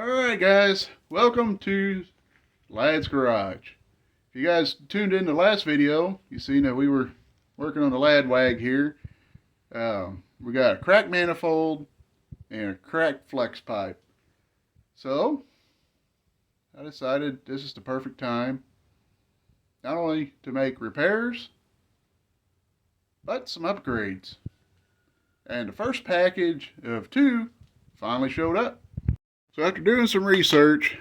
Alright guys, welcome to Ladd's Garage. If you guys tuned in the last video, you seen that we were working on the Ladd Wag here. We got a cracked manifold and a cracked flex pipe. So, I decided this is the perfect time not only to make repairs, but some upgrades. And the first package of two finally showed up. So after doing some research,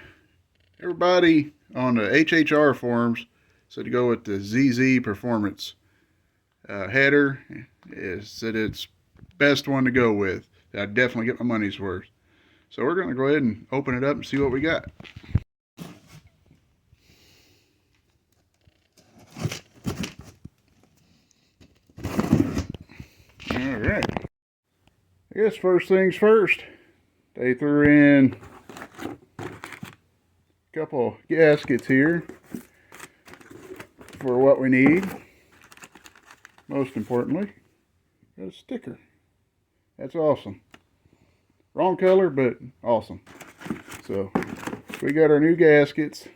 everybody on the HHR forums said to go with the ZZ Performance header. Said it's best one to go with. I'd definitely get my money's worth. So we're going to go ahead and open it up and see what we got. Alright. I guess first things first. They threw in a couple gaskets here for what we need. Most importantly, got a sticker. That's awesome. Wrong color, but awesome. So we got our new gaskets.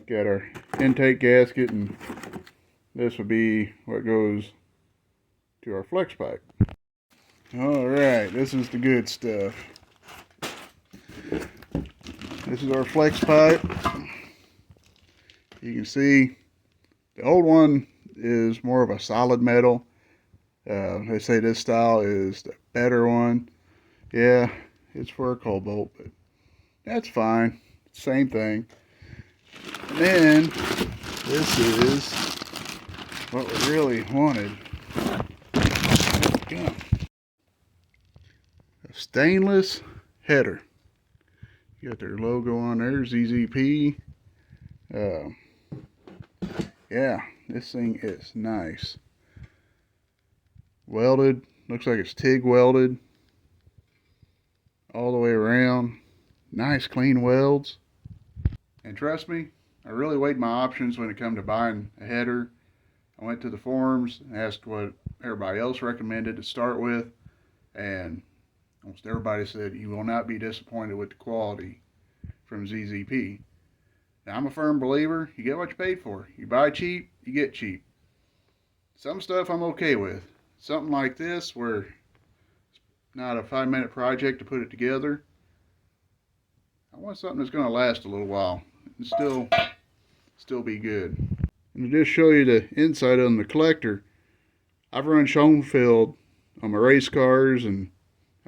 Got our intake gasket, and this would be what goes to our flex pipe. Alright, this is the good stuff. This is our flex pipe. You can see the old one is more of a solid metal. They say this style is the better one. Yeah, it's for a cobalt, but that's fine. Same thing. And then this is what we really wanted. A stainless header. You got their logo on there, ZZP. Yeah, this thing is nice. Welded, looks like it's TIG welded all the way around. Nice clean welds. And trust me, I really weighed my options when it come to buying a header. I went to the forums, asked what everybody else recommended to start with, and almost everybody said you will not be disappointed with the quality from ZZP. Now, I'm a firm believer, you get what you paid for. You buy cheap, you get cheap. Some stuff I'm okay with. Something like this, where it's not a 5-minute project to put it together. I want something that's going to last a little while and still be good. And to just show you the inside on the collector, I've run Schoenfeld on my race cars, and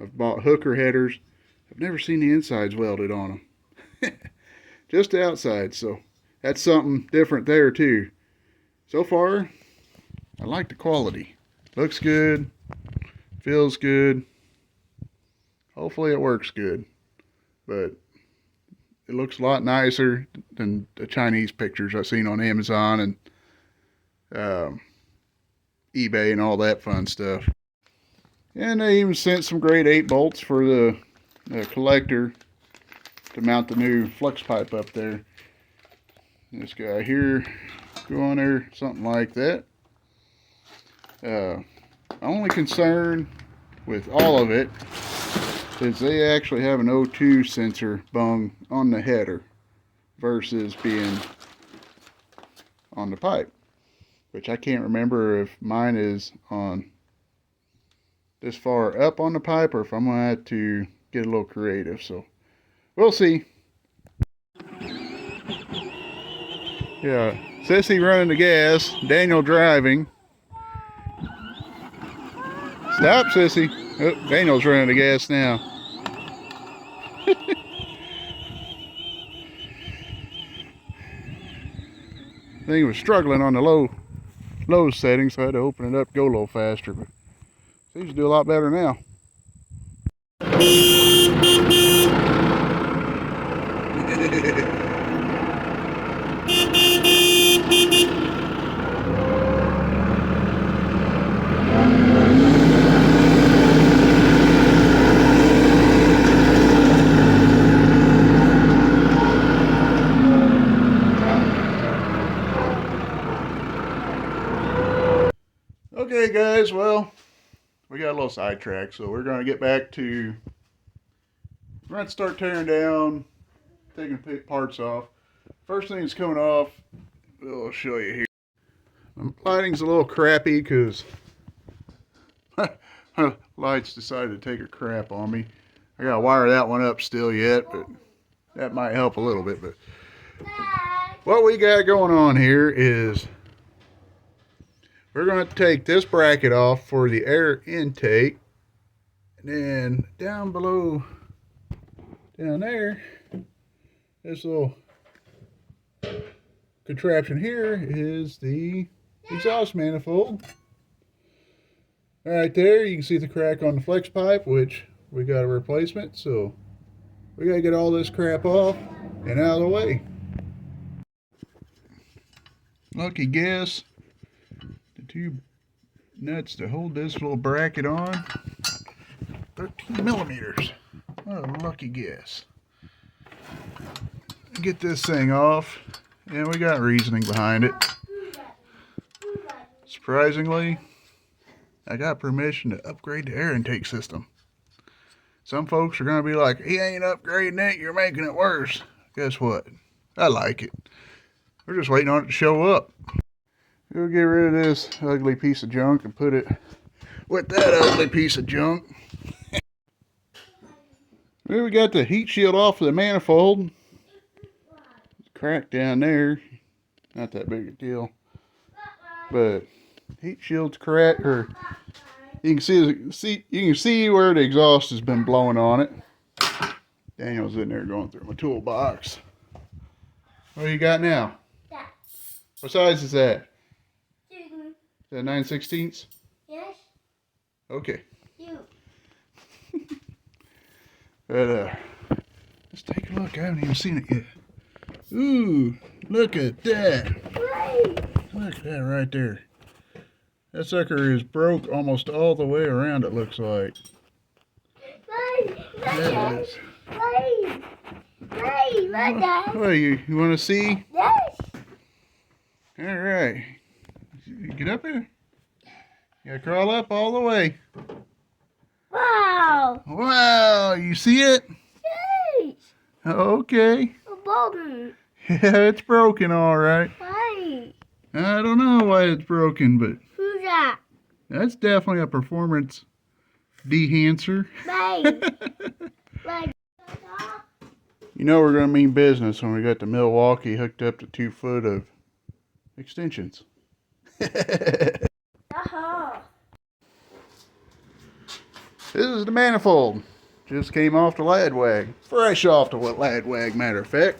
I've bought hooker headers. I've never seen the insides welded on them. Just the outside, so that's something different there too. So far, I like the quality. Looks good, feels good. Hopefully it works good, but it looks a lot nicer than the Chinese pictures I've seen on Amazon and eBay and all that fun stuff. And they even sent some grade 8 bolts for the collector to mount the new flex pipe up there. This guy here, go on there, something like that. Only concern with all of it is they actually have an O2 sensor bung on the header versus being on the pipe, which I can't remember if mine is on this far up on the pipe or if I'm going to have to get a little creative. So we'll see. Yeah, Sissy running the gas, Daniel driving. Stop, Sissy. Oh, Daniel's running the gas now. I think it was struggling on the low setting, so I had to open it up, go a little faster, but seems to do a lot better now. Okay guys, well, we got a little sidetracked, so we're going to get back to We're going to start tearing down, taking parts off. First thing that's coming off, I'll show you here. The lighting's a little crappy because my lights decided to take a crap on me. I got to wire that one up still yet, but that might help a little bit. But what we got going on here is we're going to take this bracket off for the air intake. And then down below, down there, this little contraption here is the exhaust manifold. Right there, you can see the crack on the flex pipe, which we got a replacement. So we got to get all this crap off and out of the way. Lucky guess, the two nuts to hold this little bracket on, 13 millimeters. What a lucky guess. Get this thing off, and we got reasoning behind it. Surprisingly, I got permission to upgrade the air intake system. Some folks are going to be like, he ain't upgrading it, you're making it worse. Guess what? I like it. We're just waiting on it to show up. We'll get rid of this ugly piece of junk and put it with that ugly piece of junk. Well, we got the heat shield off of the manifold. Crack down there. Not that big a deal. But heat shield's cracked, or you can see where the exhaust has been blowing on it. Daniel's in there going through my toolbox. What do you got now? That. What size is that? Is that 9/16? Yes. Okay. You. But let's take a look. I haven't even seen it yet. Ooh, look at that. Look at that right there. That sucker is broke almost all the way around, it looks like. That is. What, you want to see? Yes. All right. Get up there. You gotta crawl up all the way. Wow. Wow, you see it? Yes. Okay. Broken. Yeah, it's broken all right. Why? I don't know why it's broken, but Who's that? that's definitely a performance dehancer. Right. You know we're going to mean business when we got the Milwaukee hooked up to 2 foot of extensions. Uh-huh. This is the manifold. Just came off the Ladd Wag. Fresh off the Ladd Wag, matter of fact.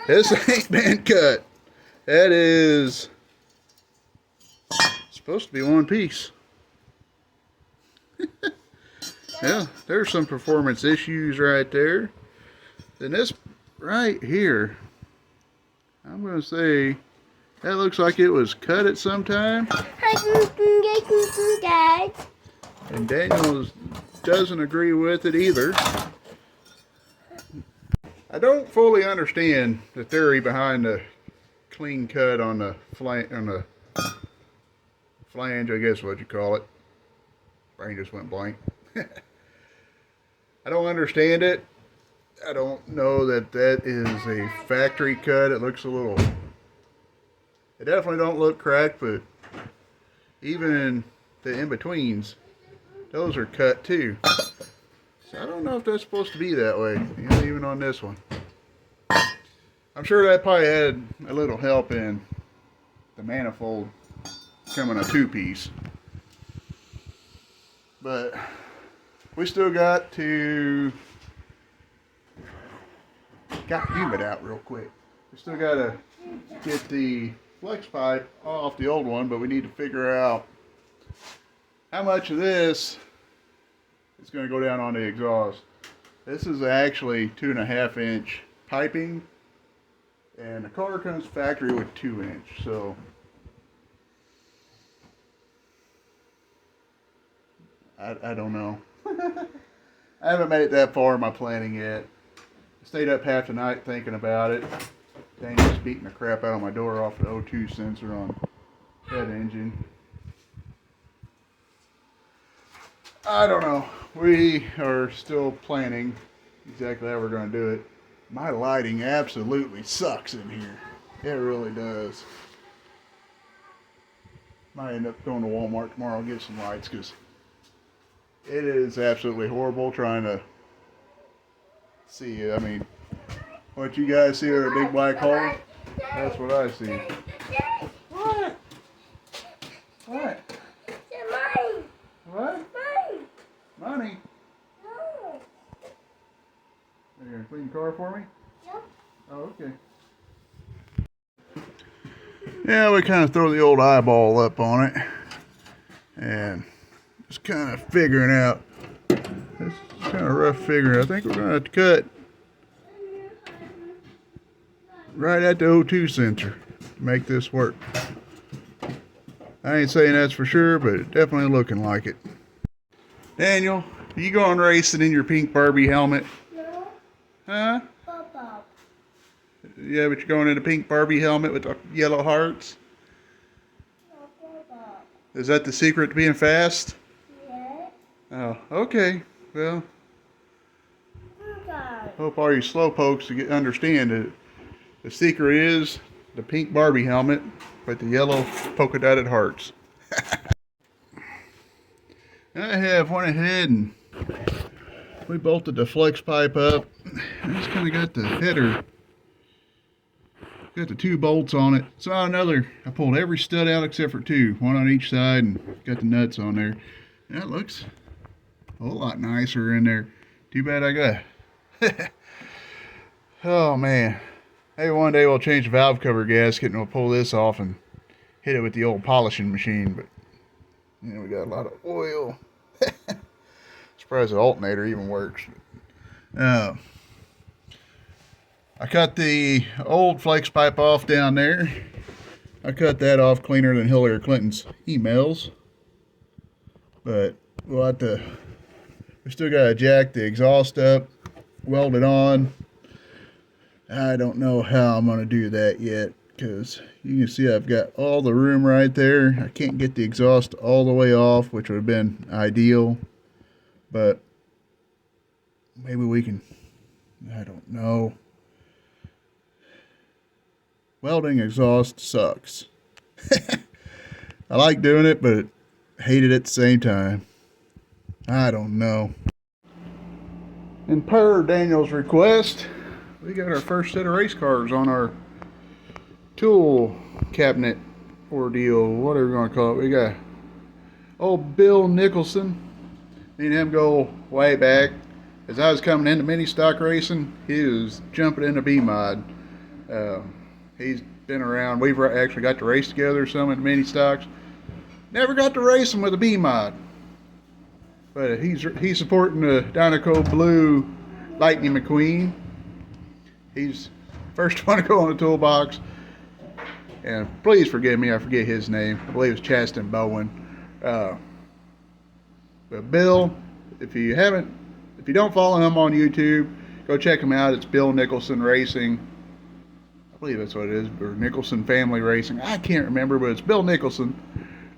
This ain't been cut. That is supposed to be one piece. Yeah, there's some performance issues right there. Then this right here, I'm going to say that looks like it was cut at some time. And Daniel doesn't agree with it either. I don't fully understand the theory behind the clean cut on the flange, I guess what you call it. Brain just went blank. I don't understand it. I don't know that that is a factory cut. It looks a little, it definitely don't look cracked, but even the in-betweens, those are cut too. So I don't know if that's supposed to be that way, you know, even on this one. I'm sure that probably had a little help in the manifold coming a 2-piece. But we still got to move it out real quick. We still got to get the flex pipe off the old one, but we need to figure out how much of this is going to go down on the exhaust. This is actually 2.5-inch piping, and the car comes factory with 2-inch, so I don't know. I haven't made it that far in my planning yet. I stayed up half the night thinking about it. Daniel's beating the crap out of my door off the O2 sensor on that engine. I don't know. We are still planning. exactly how we're going to do it. My lighting absolutely sucks in here. It really does. Might end up going to Walmart tomorrow and get some lights because it is absolutely horrible trying to see it. I mean, what you guys see are a big black hole. That's what I see. What? What? Mine. What? Mine. Money? No. Are you going to clean the car for me? Yep. Oh, okay. Yeah, we kind of throw the old eyeball up on it and just kind of figuring out. It's kind of rough figuring. I think we're going to have to cut right at the O2 sensor to make this work. I ain't saying that's for sure, but it's definitely looking like it. Daniel, are you going racing in your pink Barbie helmet? No. Huh? Papa. Yeah, but you're going in a pink Barbie helmet with the yellow hearts? No, Papa. Is that the secret to being fast? Yes. Oh, okay. Well, Okay. hope all you slowpokes understand it. The secret is the pink Barbie helmet with the yellow polka dotted hearts. I have went ahead and we bolted the flex pipe up. I just kind of got the header, got the 2 bolts on it. So I pulled every stud out except for 2, one on each side, and got the nuts on there. And that looks a whole lot nicer in there. Too bad I got. Oh man. Maybe one day we'll change the valve cover gasket and we'll pull this off and hit it with the old polishing machine. But you know, we got a lot of oil. Surprised the alternator even works. I cut the old flex pipe off down there. I cut that off cleaner than Hillary Clinton's emails. But we'll have to, we still got to jack the exhaust up, weld it on. I don't know how I'm going to do that yet because you can see I've got all the room right there. I can't get the exhaust all the way off, which would have been ideal. But maybe we can, I don't know. Welding exhaust sucks. I like doing it, but hate it at the same time. I don't know. And per Daniel's request, we got our first set of race cars on our tool cabinet ordeal, whatever you want to call it. We got old Bill Nicholson. Me and him go way back. As I was coming into mini stock racing, he was jumping into B-Mod. He's been around. We've actually got to race together some in mini stocks. Never got to race him with a B-Mod. But he's supporting the Dynaco Blue Lightning McQueen. He's first one to go on the toolbox. And please forgive me, I forget his name. I believe it's Chaston Bowen. But Bill, if you don't follow him on YouTube, go check him out. It's Bill Nicholson Racing. I believe that's what it is, or Nicholson Family Racing. I can't remember, but it's Bill Nicholson.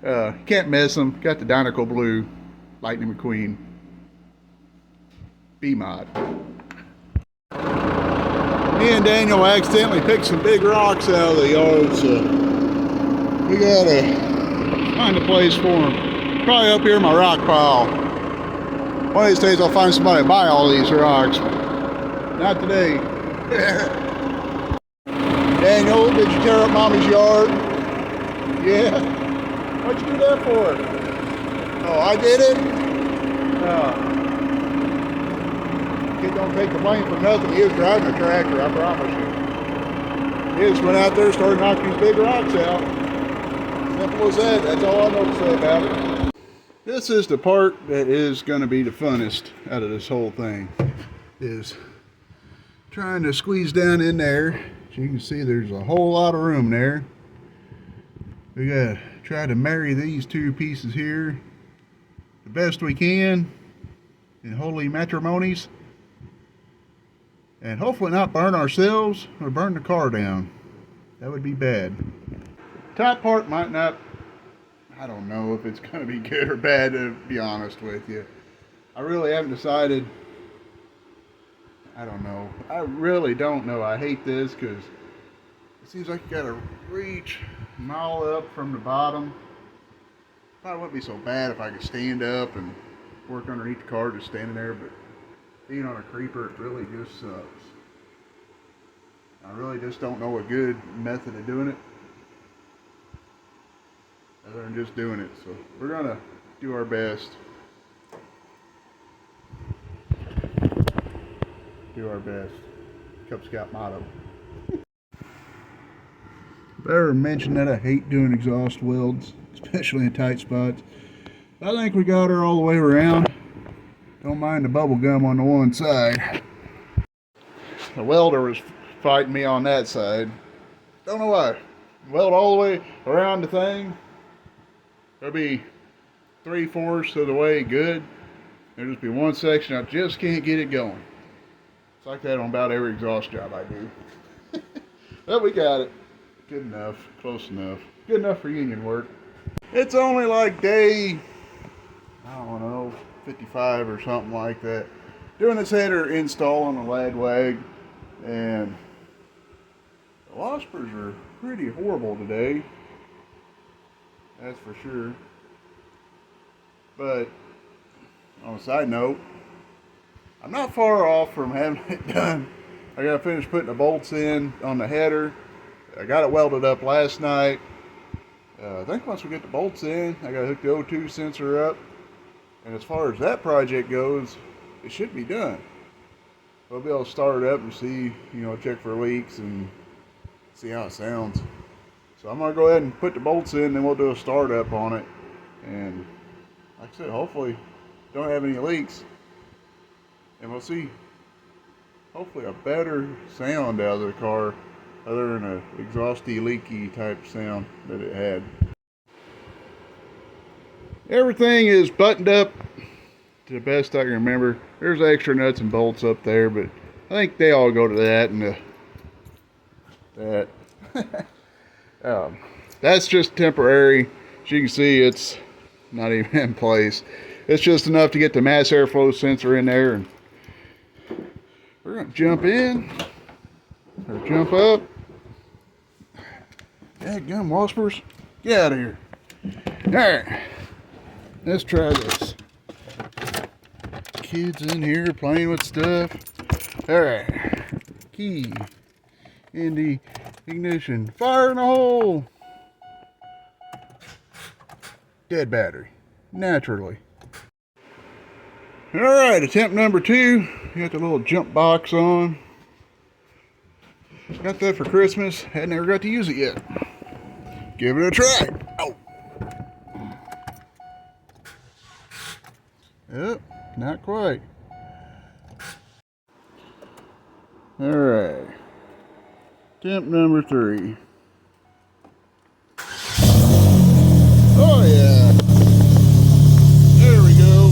Can't miss him. Got the Dynaco Blue Lightning McQueen B-Mod. Me and Daniel accidentally picked some big rocks out of the yard, so we gotta find a place for them. Probably up here in my rock pile. One of these days I'll find somebody to buy all these rocks. Not today. Daniel, did you tear up Mommy's yard? Yeah. What'd you do that for? Oh, I did it? Kid don't take the blame for nothing. He was driving a tractor, I promise you. He just went out there and started knocking these big rocks out. Simple as that. That's all I know to say about it. This is the part that is going to be the funnest out of this whole thing. Is trying to squeeze down in there. As you can see, there's a whole lot of room there. We got to try to marry these 2 pieces here the best we can in holy matrimonies. And hopefully not burn ourselves or burn the car down. That would be bad. Top part might not, I don't know if it's going to be good or bad, to be honest with you. I really haven't decided. I don't know. I really don't know. I hate this because it seems like you gotta reach a mile up from the bottom. Probably wouldn't be so bad if I could stand up and work underneath the car just standing there, but being on a creeper, it really just sucks. I really just don't know a good method of doing it other than just doing it. So we're gonna do our best. Do our best. Cub Scout motto. Better mention that I hate doing exhaust welds, especially in tight spots. I think we got her all the way around. Don't mind the bubble gum on the one side. The welder was fighting me on that side. Don't know why. Weld all the way around the thing. There'll be 3/4 of the way good. There'll just be one section I just can't get it going. It's like that on about every exhaust job I do. But we got it. Good enough. Close enough. Good enough for union work. It's only like day, I don't know, 55 or something like that. Doing this header install on the Ladd Wag, and the waspers are pretty horrible today. That's for sure. But on a side note, I'm not far off from having it done. I gotta finish putting the bolts in on the header. I got it welded up last night. I think once we get the bolts in, I gotta hook the O2 sensor up. And as far as that project goes, it should be done. We'll be able to start it up and see, check for leaks and see how it sounds. So I'm gonna go ahead and put the bolts in, then we'll do a startup on it. And like I said, hopefully don't have any leaks. And we'll see, hopefully, a better sound out of the car other than a exhausty, leaky type sound that it had. Everything is buttoned up to the best I can remember. There's extra nuts and bolts up there, but I think they all go to that and that. That's just temporary. As you can see, it's not even in place. It's just enough to get the mass airflow sensor in there, and we're gonna jump in or jump up. Dadgum waspers, get out of here. All right, let's try this. Kids in here playing with stuff. All right, key in the ignition, fire in the hole. Dead battery, naturally. All right, attempt number 2. Got the little jump box on. Got that for Christmas. Had never got to use it yet. Give it a try. Oh. Yep, not quite. All right. Attempt number 3. Oh yeah. There we go.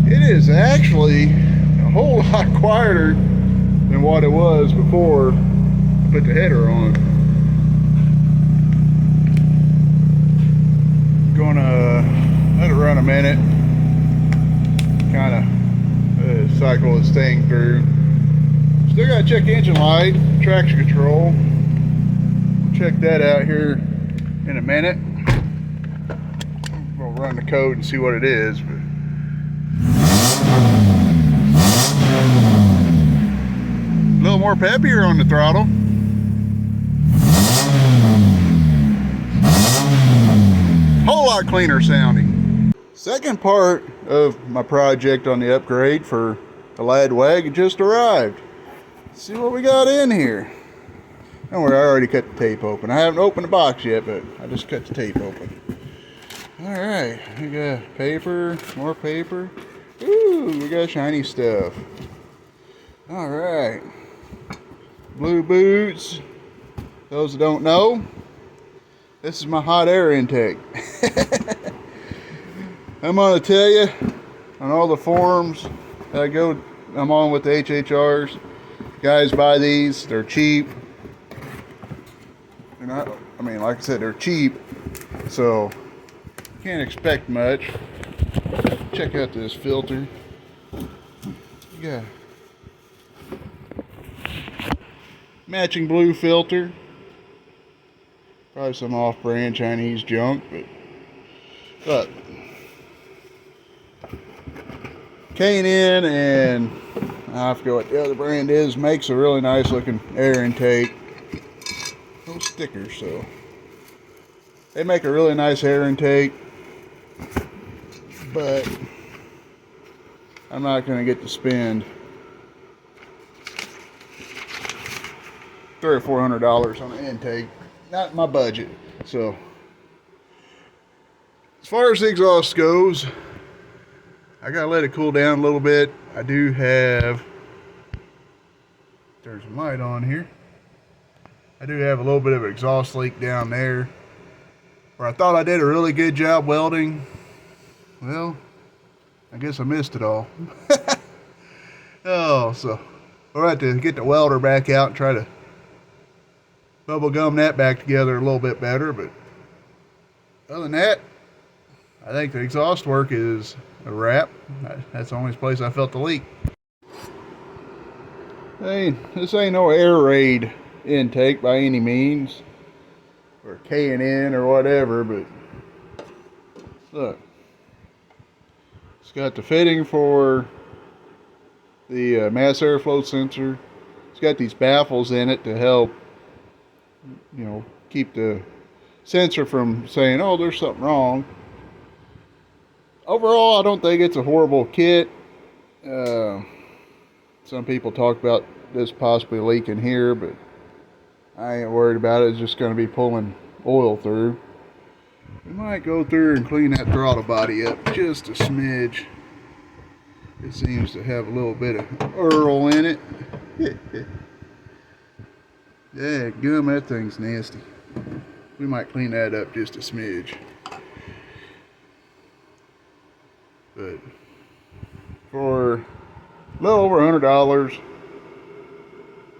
It is actually a whole lot quieter than what it was before I put the header on. Gonna let it run a minute. Kind of cycle this thing through. Still gotta check engine light, traction control. Check that out here in a minute. We'll run the code and see what it is. But a little more peppier on the throttle. Whole lot cleaner sounding. Second part of my project on the upgrade for the Ladd Wag just arrived. Let's see what we got in here. Don't worry, I already cut the tape open. I haven't opened the box yet, but I just cut the tape open. Alright, we got paper, more paper. Ooh, we got shiny stuff. Alright. Blue boots. Those that don't know, this is my hot air intake. I'm gonna tell you, on all the forums that I'm on with the HHRs, guys buy these, they're cheap. They're not, I mean, like I said, they're cheap. So, can't expect much. Check out this filter. You got matching blue filter. Probably some off-brand Chinese junk, but K&N and I forget what the other brand is, makes a really nice looking air intake. No stickers, so they make a really nice air intake, but I'm not going to get to spend $300 or $400 on an intake. Not in my budget. So as far as the exhaust goes, I gotta let it cool down a little bit. I do have, there's some light on here. I do have a little bit of an exhaust leak down there where I thought I did a really good job welding. Well, I guess I missed it all. Oh, so we'll have to get the welder back out and try to bubble gum that back together a little bit better. But other than that, I think the exhaust work is a wrap. That's the only place I felt the leak. Hey, this ain't no air raid intake by any means, or K&N or whatever, but look, it's got the fitting for the mass airflow sensor. It's got these baffles in it to help, you know, keep the sensor from saying, oh, there's something wrong. Overall, I don't think it's a horrible kit. Some people talk about this possibly leaking here, but I ain't worried about it. It's just going to be pulling oil through. We might go through and clean that throttle body up just a smidge. It seems to have a little bit of Earl in it. Yeah, gum, that thing's nasty. We might clean that up just a smidge. But for a little over $100,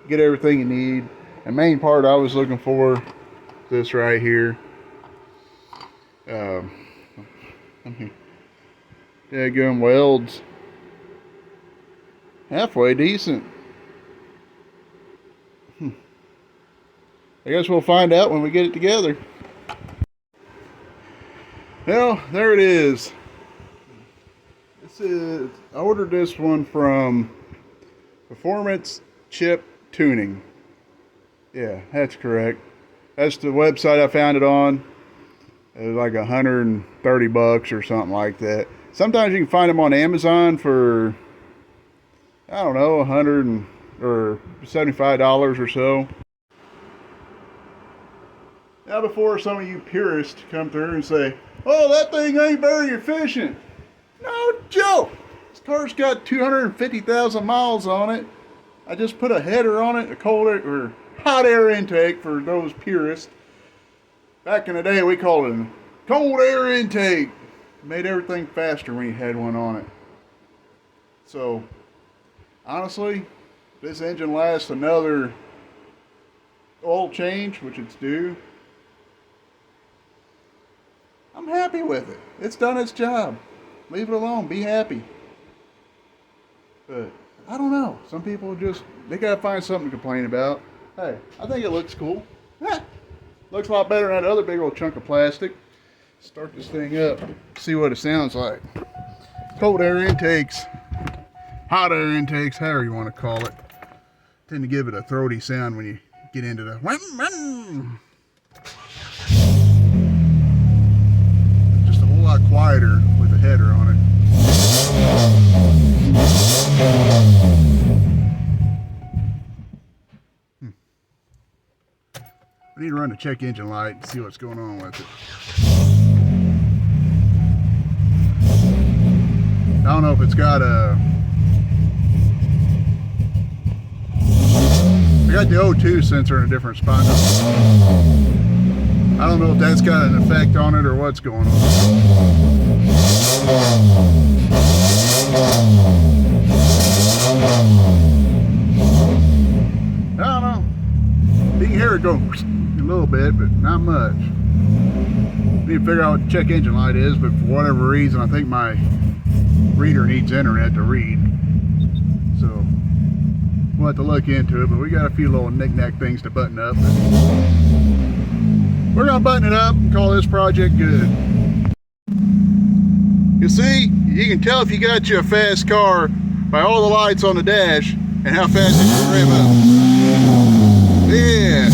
get everything you need. The main part I was looking for, this right here. Daggum welds. Halfway decent. I guess we'll find out when we get it together. Well, there it is. I ordered this one from Performance Chip Tuning. Yeah, that's correct. That's the website I found it on. It was like $130 or something like that. Sometimes you can find them on Amazon for, I don't know, or $75 or so. Now, before some of you purists come through and say, oh, that thing ain't very efficient. No joke. This car's got 250,000 miles on it. I just put a header on it, a cold air, or hot air intake for those purists. Back in the day, we called it a cold air intake. It made everything faster when you had one on it. So, honestly, this engine lasts another oil change, which it's due. I'm happy with it. It's done its job. Leave it alone. Be happy. But I don't know. Some people just, they gotta find something to complain about. Hey, I think it looks cool. Looks a lot better than that other big old chunk of plastic. Start this thing up. See what it sounds like. Cold air intakes, hot air intakes, however you want to call it, tend to give it a throaty sound when you get into the just a whole lot quieter with the header on it. We need to run the check engine light and see what's going on with it. I don't know if it's got a... I got the O2 sensor in a different spot. I don't know if that's got an effect on it or what's going on. I don't know. You can hear it go a little bit, but not much. Need to figure out what the check engine light is, but for whatever reason, I think my reader needs internet to read. So we'll have to look into it, but we got a few little knick-knack things to button up. We're gonna button it up and call this project good. You see, you can tell if you got you a fast car by all the lights on the dash and how fast you can rev up. Yeah.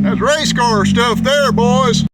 That's race car stuff there, boys.